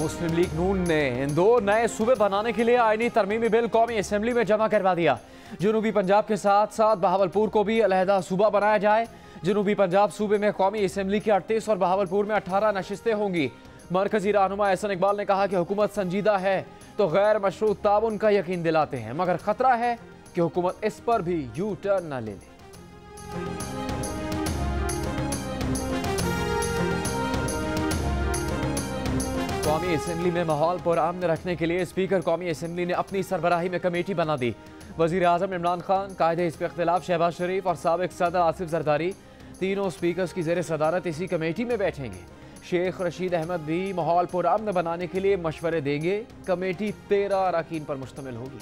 मुस्लिम league नून ने दो नए सूबे बनाने के लिए आईनी तरमीमी बिल कौमी असेंबली में जमा करवा दिया। जनूबी पंजाब के साथ साथ बहावलपुर को भी अलहदा सूबा बनाया जाए। जनूबी पंजाब सूबे में कौमी असेंबली की 38 और बहावलपुर में 18 नशिस्तें होंगी। मरकजी रहनुमा एहसन इकबाल ने कहा कि हुकूमत संजीदा है तो गैर मशरूत ताउन का यकीन दिलाते हैं, मगर खतरा है कि हुकूमत इस पर भी यू टर्न न ले ले। कौमी असेंबली में माहौल पुरअमन रखने के लिए स्पीकर कौमी असेंबली ने अपनी सरबराही में कमेटी बना दी। वजीर आजम इमरान खान, कायदे हिज़्ब इख्तिलाफ शहबाज शरीफ और साबिक सदर आसिफ जरदारी तीनों स्पीकर्स की ज़ेर सदारत इसी कमेटी में बैठेंगे। शेख रशीद अहमद भी माहौल पुरअमन बनाने के लिए मशवरे देंगे। कमेटी 13 अरकान पर मुश्तमिल होगी।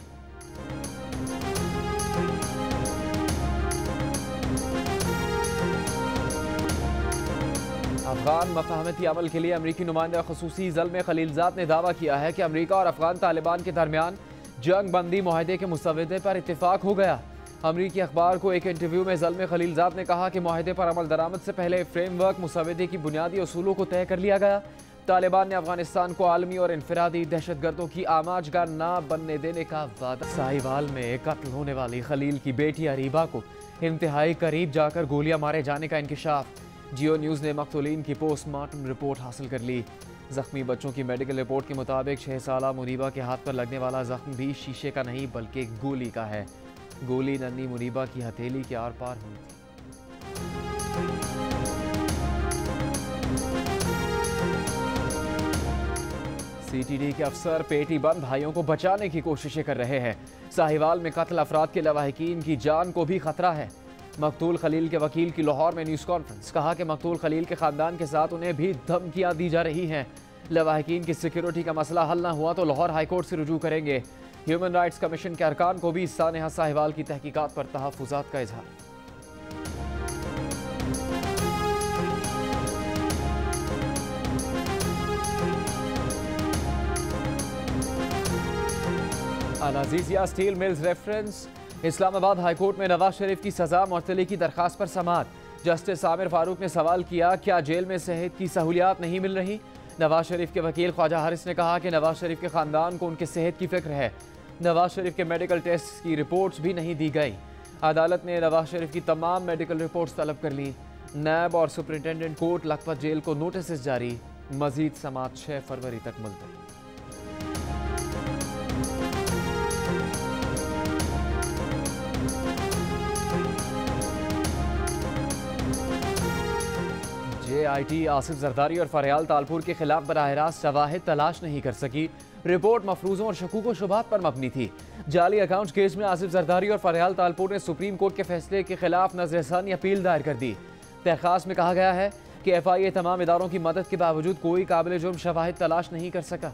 अफगान मफाहमती अमल के लिए अमरीकी नुमाइंदा खुसूसी ज़ल्म खलीलजाद ने दावा किया है कि अमरीका और अफगान तालिबान के दरमियान जंग बंदी मुआहदे के मुसवदे पर इत्तेफाक हो गया। अमरीकी अखबार को एक इंटरव्यू में ज़ल्म खलीलजाद ने कहा कि मुआहदे पर अमल दरामद से पहले फ्रेमवर्क मुसवदे की बुनियादी असूलों को तय कर लिया गया। तालिबान ने अफगानिस्तान को आलमी और इनफरादी दहशतगर्दों की आमाजगाह न बनने देने का वादा। साहिवाल में कत्ल होने वाली खलील की बेटी अरीबा को इंतहाई करीब जाकर गोलियां मारे जाने का इंकशाफ। जियो न्यूज़ ने मकतूलीन की पोस्टमार्टम रिपोर्ट हासिल कर ली। जख्मी बच्चों की मेडिकल रिपोर्ट के मुताबिक 6 साला मुनीबा के हाथ पर लगने वाला जख्म भी शीशे का नहीं बल्कि गोली का है। गोली नन्ही मुनीबा की हथेली के आर पार हुई थी। सीटीडी के अफसर पेटी बंद भाइयों को बचाने की कोशिशें कर रहे हैं। साहिवाल में कत्ल अफराद के लवाहिकीन की जान को भी खतरा है। मकतूल खलील के वकील की लाहौर में न्यूज़ कॉन्फ्रेंस, कहा कि मकतूल खलील के ख़ानदान के साथ उन्हें भी धमकियां दी जा रही हैं। लवाहिकीन की सिक्योरिटी का मसला हल न हुआ तो लाहौर हाईकोर्ट से रुजू करेंगे। ह्यूमन राइट्स कमीशन के अरकान को भी सानेहा साहिवाल की तहकीकात पर तहफ़्फ़ुज़ात का इजहार। Al-Azizia steel mills reference, Islamabad high court में नवाज शरीफ की सजा मुअत्तली की दरखास्त पर समाअत। जस्टिस आमिर फारूक ने सवाल किया, क्या जेल में सेहत की सहूलियात नहीं मिल रही? नवाज शरीफ के वकील ख्वाजा हारिस ने कहा कि नवाज शरीफ के ख़ानदान को उनके सेहत की फिक्र है। नवाज शरीफ के मेडिकल टेस्ट की रिपोर्ट्स भी नहीं दी गई। अदालत ने नवाज शरीफ की तमाम मेडिकल रिपोर्ट्स तलब कर ली। नैब और सुपरिटेंडेंट कोर्ट लखपत जेल को नोटिस जारी। मजीद समाअत 6 फरवरी तक मुलतवी। JIT आसिफ जरदारी और फरियाल तालपुर के खिलाफ बराह रास्त शवाहिद तलाश नहीं कर सकी। रिपोर्ट मफरूजों और शकूक व शुबहात पर मबनी थी। जाली अकाउंट केस में आसिफ जरदारी और फरियाल तालपुर ने सुप्रीम कोर्ट के फैसले के खिलाफ नजरसानी अपील दायर कर दी। दरखास्त में कहा गया है कि FIA तमाम इदारों की मदद के बावजूद कोई काबिल जुर्म शवाहिद तलाश नहीं कर सका।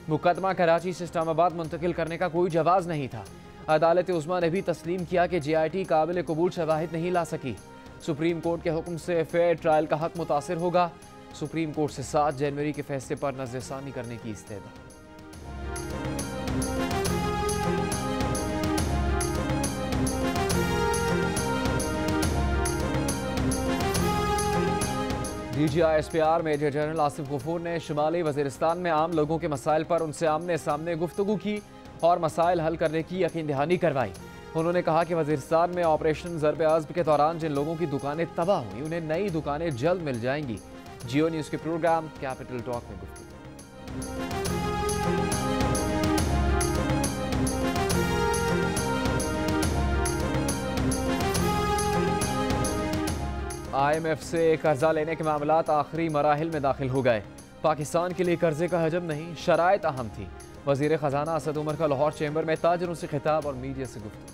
मुकदमा कराची से इस्लामाबाद मुंतकिल करने का कोई जवाज़ नहीं था। अदालत उज़्मा ने भी तस्लीम किया कि JIT काबिल कबूल शवाहिद नहीं ला सकी। सुप्रीम कोर्ट के हुक्म से फेयर ट्रायल का हक मुतासिर होगा। सुप्रीम कोर्ट से 7 जनवरी के फैसले पर नजरसानी करने की इस्तेदा। DGI SPR major general Asif Ghafoor ने शुमाली वज़ीरिस्तान में आम लोगों के मसाइल पर उनसे आमने सामने गुफ्तगू की और मसाइल हल करने की यकीन दहानी करवाई। उन्होंने कहा कि वज़ीरिस्तान में ऑपरेशन ज़र्ब-ए-अज़्ब के दौरान जिन लोगों की दुकानें तबाह हुई उन्हें नई दुकानें जल्द मिल जाएंगी। जियो न्यूज़ के प्रोग्राम कैपिटल टॉक में गुफ्तगू। IMF से कर्जा लेने के मामलात आखिरी मराहिल में दाखिल हो गए। पाकिस्तान के लिए कर्जे का हजम नहीं, शराइत अहम थी। वज़ीर ख़जाना असद उमर का लाहौर चैम्बर में ताजरों से खिताब और मीडिया से गुफ्तगू।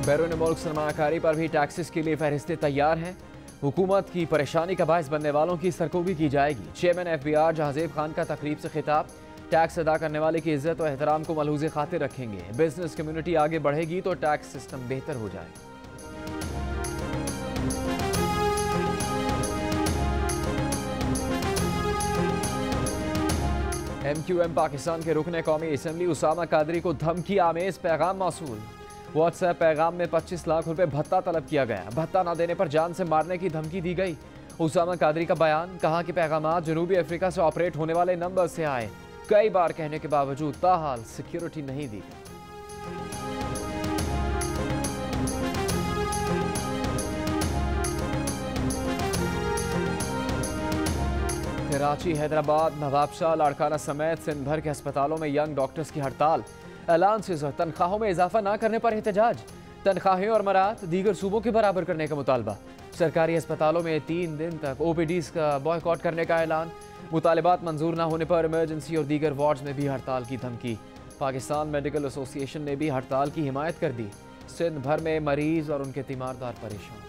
बैरून मुल्क सरमायाकारी पर भी टैक्सेस के लिए फहरिस्तें तैयार हैं। हुकूमत की परेशानी का बायस बनने वालों की सरकोबी की जाएगी। चेयरमैन FBR जहाज़ेब खान का तकरीब से खिताब। टैक्स अदा करने वाले की इज्जत और एहतराम को मलहूज़े खातिर रखेंगे। बिजनेस कम्युनिटी आगे बढ़ेगी तो टैक्स सिस्टम बेहतर हो जाएगा। MQM पाकिस्तान के रुकने कौमी असेंबली उसामा कादरी को धमकी आमेज पैगाम मौसूल। व्हाट्सएप पैगाम में 25 लाख रुपए भत्ता तलब किया गया। भत्ता न देने पर जान से मारने की धमकी दी गई। उसामा कादरी का बयान, कहा कि पैगाम जनूबी अफ्रीका से ऑपरेट होने वाले नंबर से आए। कई बार कहने के बावजूद ताहाल सिक्योरिटी नहीं दी गई। कराची, हैदराबाद, नवाबशाह, लाड़काना समेत सिंध भर के अस्पतालों में यंग डॉक्टर्स की हड़ताल। ऐलान से तनख्वाहों में इजाफा न करने पर एहतजाज। तनख्वाहें और मराहत दीगर सूबों के बराबर करने का मुतालबा। सरकारी अस्पतालों में 3 दिन तक OPDs का बॉयकॉट करने का ऐलान। मुतालबात मंजूर न होने पर इमरजेंसी और दीगर वार्ड्स में भी हड़ताल की धमकी। पाकिस्तान मेडिकल एसोसिएशन ने भी हड़ताल की हिमायत कर दी। सिंध भर में मरीज और उनके तीमारदार परेशान।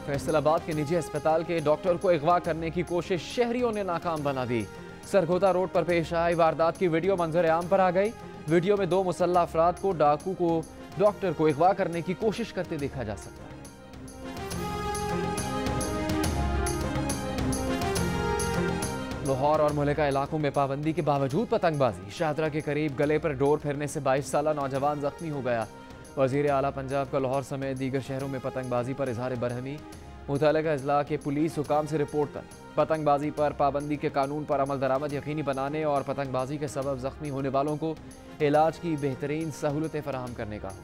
फैसलाबाद के निजी अस्पताल के डॉक्टर को अगवा करने की कोशिश शहरियों ने नाकाम बना दी। सरगोदा रोड पर पेश आई वारदात की वीडियो मंजर आम पर आ गई। वीडियो में 2 मुसल्लह अफराद को डाकू को डॉक्टर को अगवा करने की कोशिश करते देखा जा सकता है। लाहौर और मुहल्लिका इलाकों में पाबंदी के बावजूद पतंगबाजी। शाहदरा के करीब गले पर डोर फिरने से 22 साला नौजवान जख्मी हो गया। वजीर आला पंजाब का लाहौर समेत दीगर शहरों में पतंगबाजी पर इजहार बरहमी। मुतल्लिका अजला के पुलिस हुकाम से रिपोर्ट तक। पतंगबाजी पर पाबंदी के कानून पर अमल दरामद यकीनी बनाने और पतंगबाजी के सबब जख्मी होने वालों को इलाज की बेहतरीन सहूलतें फराहम करने का।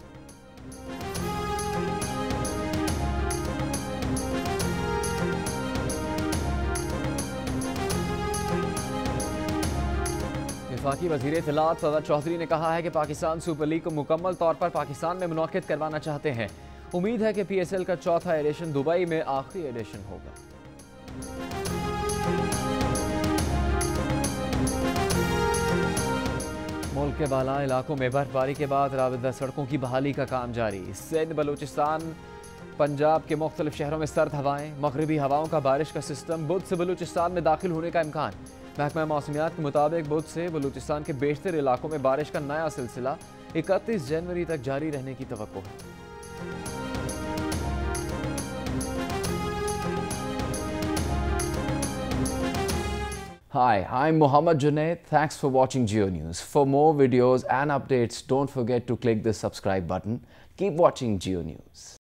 वफाकी वज़ीर इत्तलात फवाद चौधरी ने कहा है कि पाकिस्तान सुपर लीग को मुकम्मल तौर पर पाकिस्तान में मुनक़िद करवाना चाहते हैं। उम्मीद है कि PSL का चौथा एडिशन दुबई में आखिरी एडिशन होगा। मुल्क के बाला इलाकों में बर्फबारी के बाद राबिता सड़कों की बहाली का काम जारी। सिंध, बलूचिस्तान, पंजाब के मुख्तलिफ शहरों में सर्द हवाएं। मगरबी हवाओं का बारिश का सिस्टम बुध से बलूचिस्तान में दाखिल होने का इम्कान। महकमा मौसमियात के मुताबिक बुध से बलूचिस्तान के बेशतर इलाकों में बारिश का नया सिलसिला 31 जनवरी तक जारी रहने की तवक्को है। Hi, I'm Mohammad Junaid. Thanks for watching GeoNews. For more videos and updates, don't forget to click the subscribe button. Keep watching GeoNews.